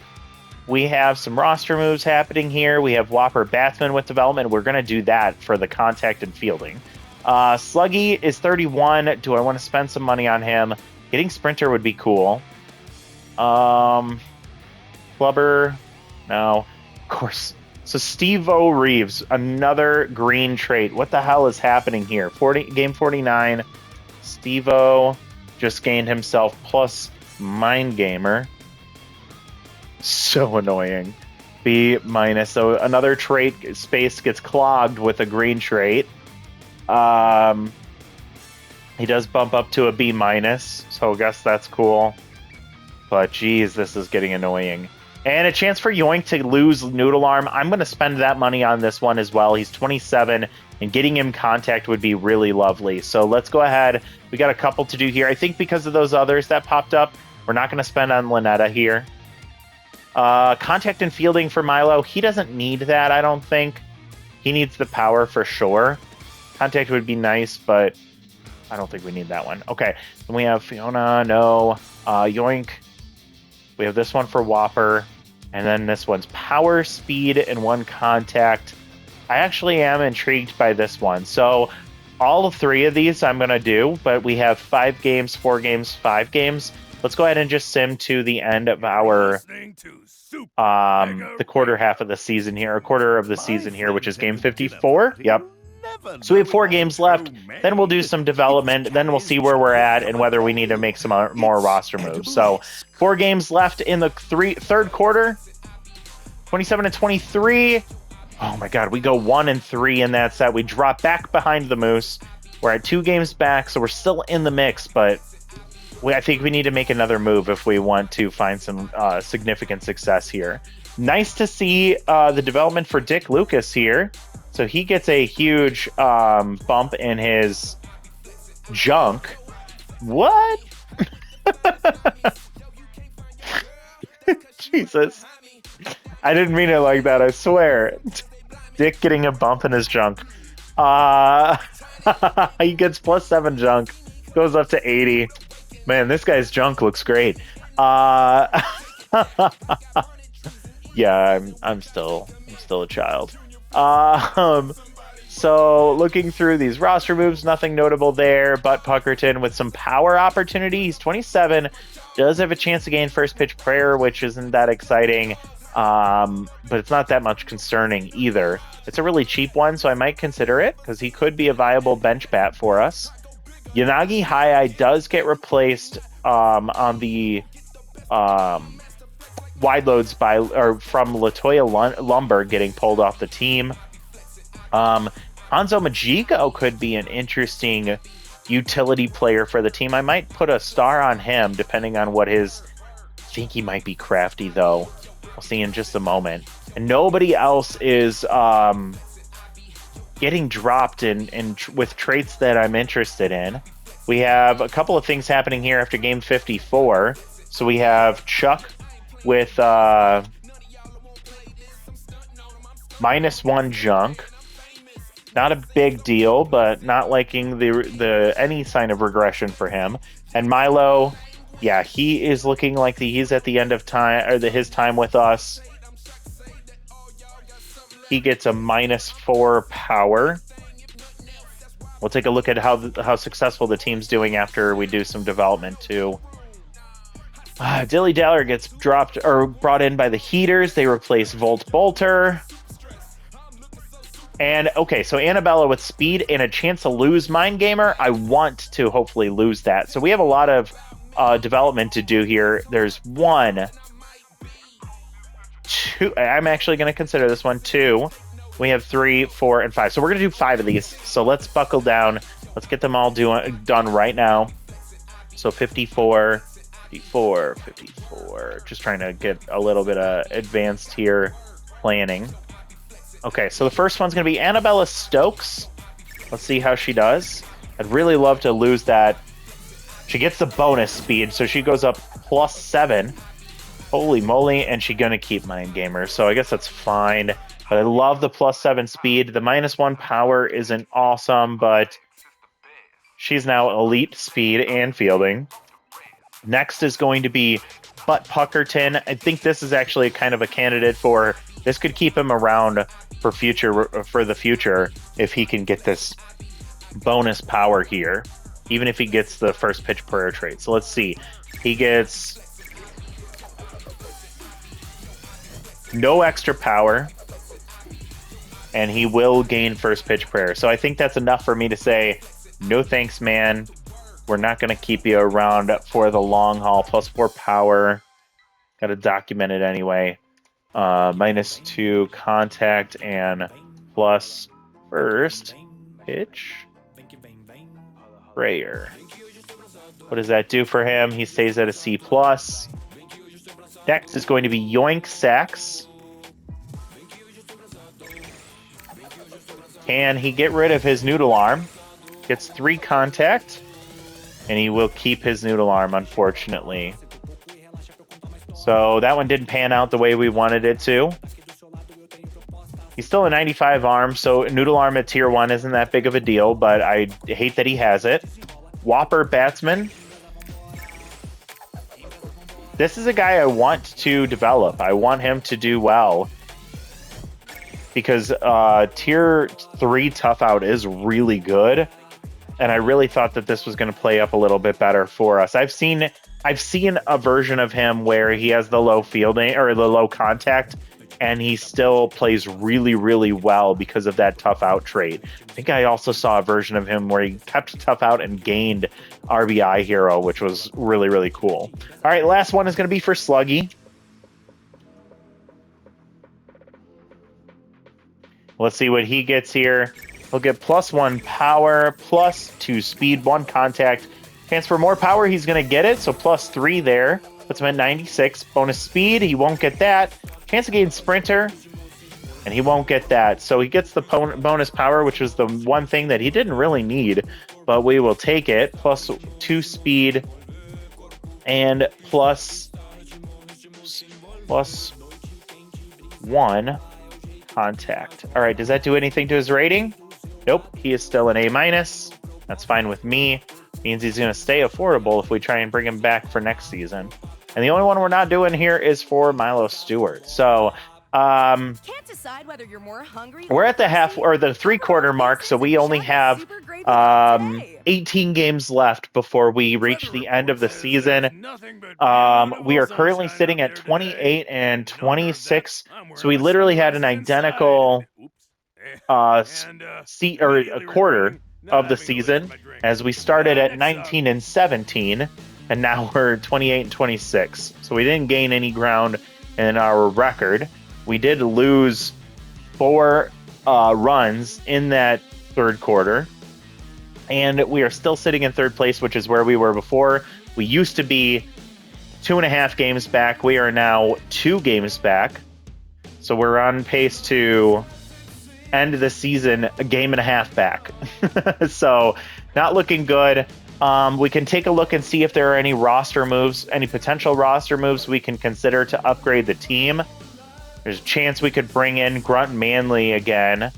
we have some roster moves happening here. We have Whopper Batsman with development. We're going to do that for the contact and fielding. Sluggy is 31. Do I want to spend some money on him? Getting Sprinter would be cool. Flubber, no. Of course. So Steve-O Reeves, another green trait. What the hell is happening here? Game 49. Steve-O just gained himself plus Mind Gamer. So annoying. B-. So another trait space gets clogged with a green trait. He does bump up to a B-, so I guess that's cool. But geez, this is getting annoying. And a chance for Yoink to lose Noodle Arm. I'm going to spend that money on this one as well. He's 27, and getting him contact would be really lovely. So let's go ahead. We got a couple to do here. I think because of those others that popped up, we're not going to spend on Lynetta here. Contact and fielding for Milo. He doesn't need that, I don't think. He needs the power for sure. Contact would be nice, but I don't think we need that one. Okay, then we have Fiona, no. Yoink. We have this one for Whopper. And then this one's power, speed, and 1 contact. I actually am intrigued by this one. So all 3 of these I'm going to do, but we have 5 games, 4 games, 5 games. Let's go ahead and just sim to the end of our the quarter half of the season here, a quarter of the season here, which is game 54. Yep. So we have 4 games left. Then we'll do some development. Then we'll see where we're at and whether we need to make some more roster moves. So 4 games left in the third quarter. 27 and 23. Oh my God, we go 1-3 in that set. We drop back behind the Moose. We're at 2 games back, so we're still in the mix, but I think we need to make another move if we want to find some significant success here. Nice to see the development for Dick Lucas here. So he gets a huge bump in his junk. What? Jesus. I didn't mean it like that, I swear. Dick getting a bump in his junk. He gets +7 junk. Goes up to 80. Man, this guy's junk looks great. Yeah, I'm still a child. So looking through these roster moves, nothing notable there. But Puckerton with some power opportunity. He's 27, does have a chance to gain first pitch prayer, which isn't that exciting. But it's not that much concerning either. It's a really cheap one, so I might consider it because he could be a viable bench bat for us. Yanagi High does get replaced on the wide loads from Latoya Lumber getting pulled off the team. Hanzo Majiko could be an interesting utility player for the team. I might put a star on him depending on what his... I think he might be crafty though. We'll see in just a moment. And nobody else is getting dropped with traits that I'm interested in. We have a couple of things happening here after game 54. So we have Chuck with -1 junk. Not a big deal, but not liking the any sign of regression for him. And Milo, yeah, he is looking like he's at the end of time, or his time with us. He gets a -4 power. We'll take a look at how successful the team's doing after we do some development too. Dilly Daller gets dropped or brought in by the Heaters. They replace Volt Bolter. And okay, so Annabella with speed and a chance to lose Mind Gamer. I want to hopefully lose that. So we have a lot of development to do here. There's 1, 2. I'm actually going to consider this one 2. We have 3, 4, and 5. So we're going to do 5 of these. So let's buckle down. Let's get them all done right now. So 54, 54, 54. Just trying to get a little bit of advanced here planning. Okay, so the first one's going to be Annabella Stokes. Let's see how she does. I'd really love to lose that. She gets the bonus speed, so she goes up +7. Holy moly, and she's going to keep Mind Gamer, so I guess that's fine. But I love the +7 speed. The -1 power isn't awesome, but she's now elite speed and fielding. Next is going to be Butt Puckerton. I think this is actually kind of a candidate for... This could keep him around for the future if he can get this bonus power here, even if he gets the first pitch prayer trait. So let's see. He gets no extra power, and he will gain first pitch prayer. So I think that's enough for me to say, no thanks, man. We're not going to keep you around for the long haul. +4 power. Got to document it anyway. -2 contact and plus first pitch prayer. What does that do for him? He stays at a C+. Next is going to be Yoink Sax. Can he get rid of his Noodle Arm? Gets 3 contact, and he will keep his Noodle Arm, unfortunately. So that one didn't pan out the way we wanted it to. He's still a 95 arm, so Noodle Arm at tier 1 isn't that big of a deal, but I hate that he has it. Whopper Batsman. This is a guy I want to develop. I want him to do well. Because tier 3 Tough Out is really good. And I really thought that this was going to play up a little bit better for us. I've seen a version of him where he has the low fielding or the low contact, and he still plays really, really well because of that Tough Out trait. I think I also saw a version of him where he kept Tough Out and gained RBI Hero, which was really, really cool. All right, last one is going to be for Sluggy. Let's see what he gets here. He'll get +1 power, +2 speed, 1 contact. Chance for more power, he's going to get it, so +3 there. Puts him at 96. Bonus speed, he won't get that. Chance to gain sprinter, and he won't get that. So he gets the bonus power, which was the one thing that he didn't really need, but we will take it. +2 speed and +1 contact. All right, does that do anything to his rating? Nope, he is still an A-. That's fine with me. Means he's going to stay affordable if we try and bring him back for next season. And the only one we're not doing here is for Milo Stewart. So Can't decide whether you're more hungry. we're at the half or the 3/4 mark, so we only have 18 games left before we reach the end of the season. We are currently sitting at 28 and 26, so we literally had an identical a quarter of the season, as we started at 19 and 17, and now we're 28 and 26. So we didn't gain any ground in our record. We did lose 4 runs in that third quarter, and we are still sitting in third place, which is where we were before. We used to be 2.5 games back. We are now 2 games back. So we're on pace to end the season a 1.5 games back. So not looking good. We can take a look and see if there are any roster moves, any potential roster moves we can consider to upgrade the team. There's a chance we could bring in Grunt Manley again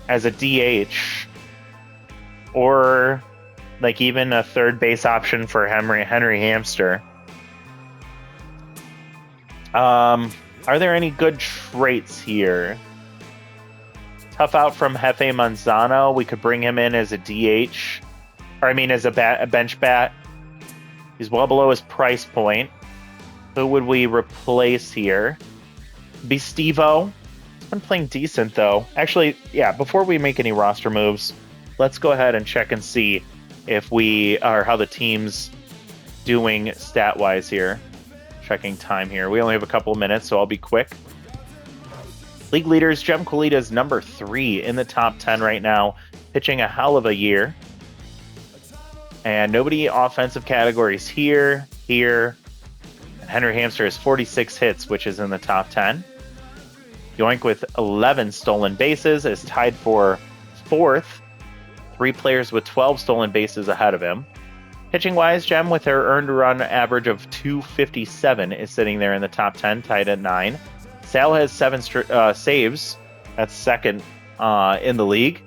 as a DH, or like even a third base option for Henry Hamster. Are there any good traits here? Tough out from Jefe Manzano. We could bring him in as a DH. Or I mean as a bench bat. He's well below his price point. Who would we replace here? Be Steve-O. He's been playing decent though. Actually, yeah, before we make any roster moves, let's go ahead and check and see if how the team's doing stat-wise here. Checking time here. We only have a couple of minutes, so I'll be quick. League leaders, Jem Colita's number 3 in the top 10 right now, pitching a hell of a year. And nobody offensive categories here. And Henry Hamster has 46 hits, which is in the top 10. Yoink with 11 stolen bases is tied for 4th. 3 players with 12 stolen bases ahead of him. Pitching-wise, Jem with her earned run average of 257 is sitting there in the top 10, tied at 9. Sal has 7 saves. That's second in the league.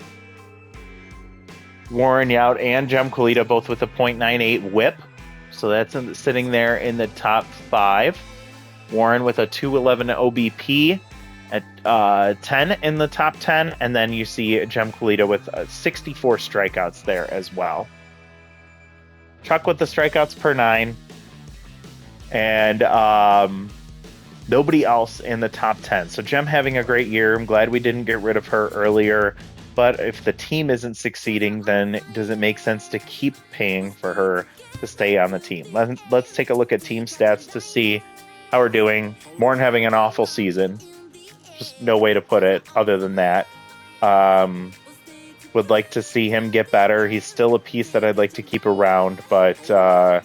Warren Yount and Jem Colita both with a .98 whip. So that's sitting there in the top 5. Warren with a 211 OBP at 10 in the top 10. And then you see Jem Colita with 64 strikeouts there as well. Chuck with the strikeouts per 9. And nobody else in the top 10. So Jem having a great year. I'm glad we didn't get rid of her earlier. But if the team isn't succeeding, then does it make sense to keep paying for her to stay on the team? Let's take a look at team stats to see how we're doing. Morn having an awful season. Just no way to put it other than that. Would like to see him get better. He's still a piece that I'd like to keep around, but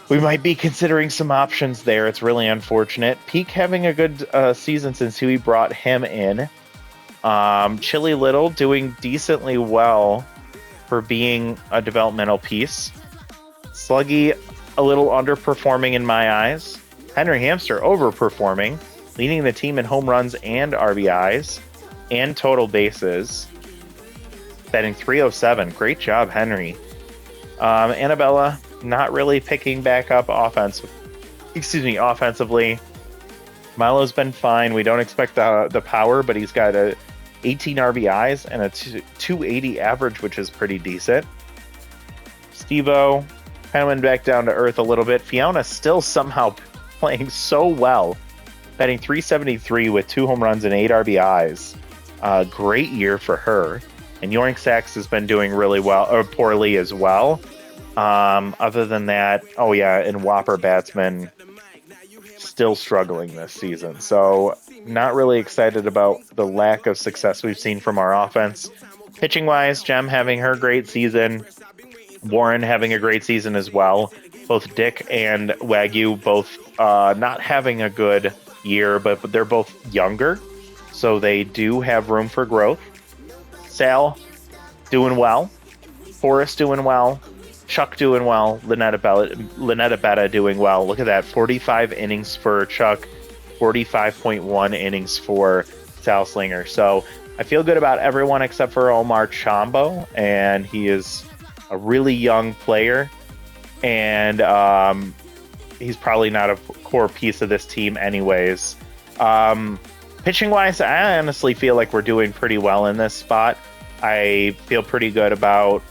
we might be considering some options there. It's really unfortunate. Peak having a good season since we brought him in. Chili Little doing decently well for being a developmental piece. Sluggy a little underperforming in my eyes. Henry Hamster overperforming, leading the team in home runs and RBIs and total bases. Batting .307. Great job, Henry. Annabella not really picking back up offensively. Milo's been fine. We don't expect the power, but he's got 18 RBIs and a 280 average, which is pretty decent. Steve-O kind of went back down to earth a little bit. Fiona still somehow playing so well. Batting .373 with 2 home runs and 8 RBIs. Great year for her. And Yoink Sachs has been doing really well, or poorly as well. Other than that, and Whopper Batsman still struggling this season. So not really excited about the lack of success we've seen from our offense. Pitching wise, Jem having her great season. Warren having a great season as well. Both Dick and Wagyu both not having a good year, but they're both younger, so they do have room for growth. Sal doing well. Forrest doing well. Chuck doing well. Lynetta Betta doing well. Look at that. 45 innings for Chuck. 45.1 innings for Sal Slinger. So I feel good about everyone except for Omar Chambo, and he is a really young player, and he's probably not a core piece of this team anyways. Pitching wise, I honestly feel like we're doing pretty well in this spot. I feel pretty good about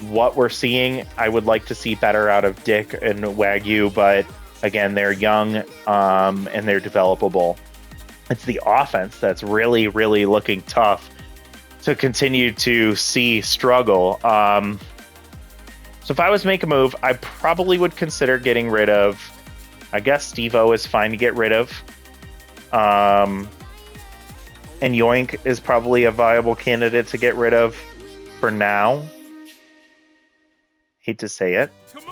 what we're seeing. I would like to see better out of Dick and Wagyu, but again, they're young and they're developable. It's the offense that's really, really looking tough to continue to see struggle. So if I was to make a move, I probably would consider getting rid of, I guess Steve-O is fine to get rid of. And Yoink is probably a viable candidate to get rid of for now. Hate to say it.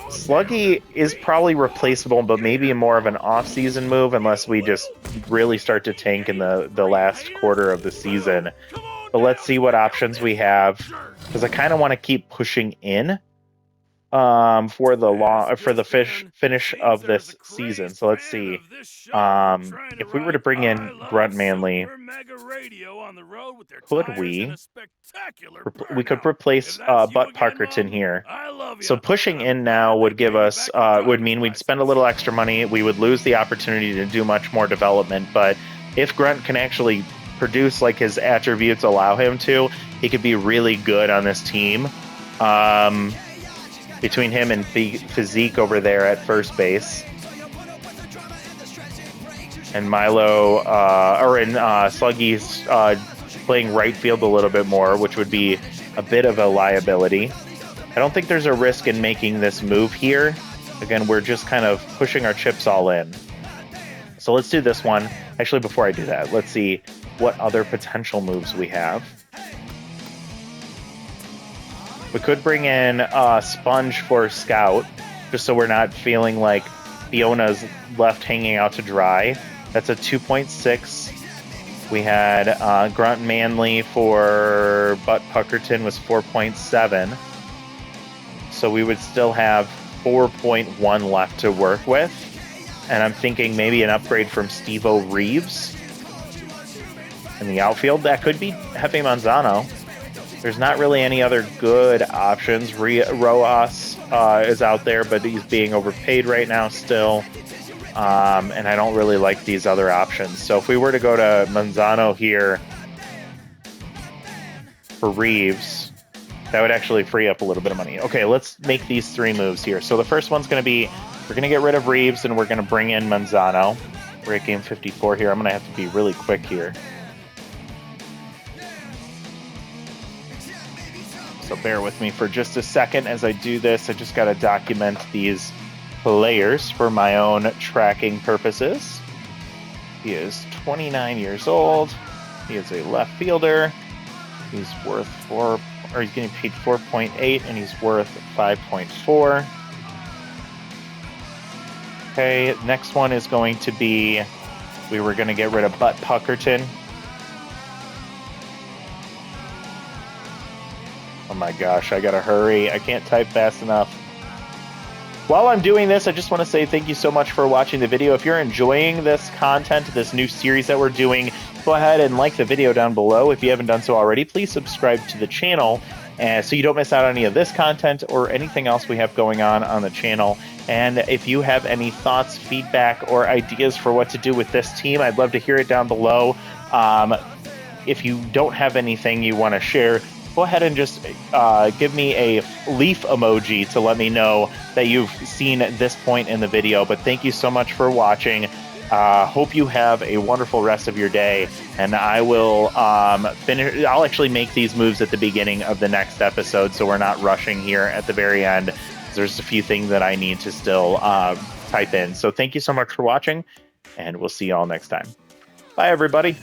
Sluggy is probably replaceable, but maybe more of an off-season move unless we just really start to tank in the last quarter of the season. But let's see what options we have, because I kind of want to keep pushing in for the finish of this season. So let's see. If we were to bring in Grunt Manley, could we could replace Butt Parkerton here. So pushing in now would give us would mean we'd spend a little extra money. We would lose the opportunity to do much more development. But if Grunt can actually produce like his attributes allow him to, he could be really good on this team. Between him and Physique over there at first base, and Milo Sluggy's playing right field a little bit more, which would be a bit of a liability. I don't think there's a risk in making this move here. Again, we're just kind of pushing our chips all in. So let's do this one. Actually, before I do that, let's see what other potential moves we have. We could bring in Sponge for Scout, just so we're not feeling like Fiona's left hanging out to dry. That's a 2.6. We had Grunt Manley for Butt Puckerton was 4.7. So we would still have 4.1 left to work with. And I'm thinking maybe an upgrade from Steve-O Reeves in the outfield. That could be Hefe Manzano. There's not really any other good options. Rojas is out there, but he's being overpaid right now still. And I don't really like these other options. So if we were to go to Manzano here for Reeves, that would actually free up a little bit of money. Okay, let's make these three moves here. So the first one's going to be, we're going to get rid of Reeves and we're going to bring in Manzano. We're at game 54 here. I'm going to have to be really quick here. So bear with me for just a second as I do this. I just got to document these players for my own tracking purposes. He is 29 years old. He is a left fielder. He's worth he's getting paid 4.8 and he's worth 5.4. Okay, next one is going to be, we were going to get rid of Butt Puckerton. Oh my gosh, I gotta hurry. I can't type fast enough. While I'm doing this, I just want to say thank you so much for watching the video. If you're enjoying this content, this new series that we're doing, go ahead and like the video down below. If you haven't done so already, please subscribe to the channel so you don't miss out on any of this content or anything else we have going on the channel. And if you have any thoughts, feedback, or ideas for what to do with this team, I'd love to hear it down below. If you don't have anything you want to share, go ahead and just give me a leaf emoji to let me know that you've seen this point in the video. But thank you so much for watching. Hope you have a wonderful rest of your day. And I will finish. I'll actually make these moves at the beginning of the next episode, so we're not rushing here at the very end. There's a few things that I need to still type in. So thank you so much for watching, and we'll see you all next time. Bye, everybody.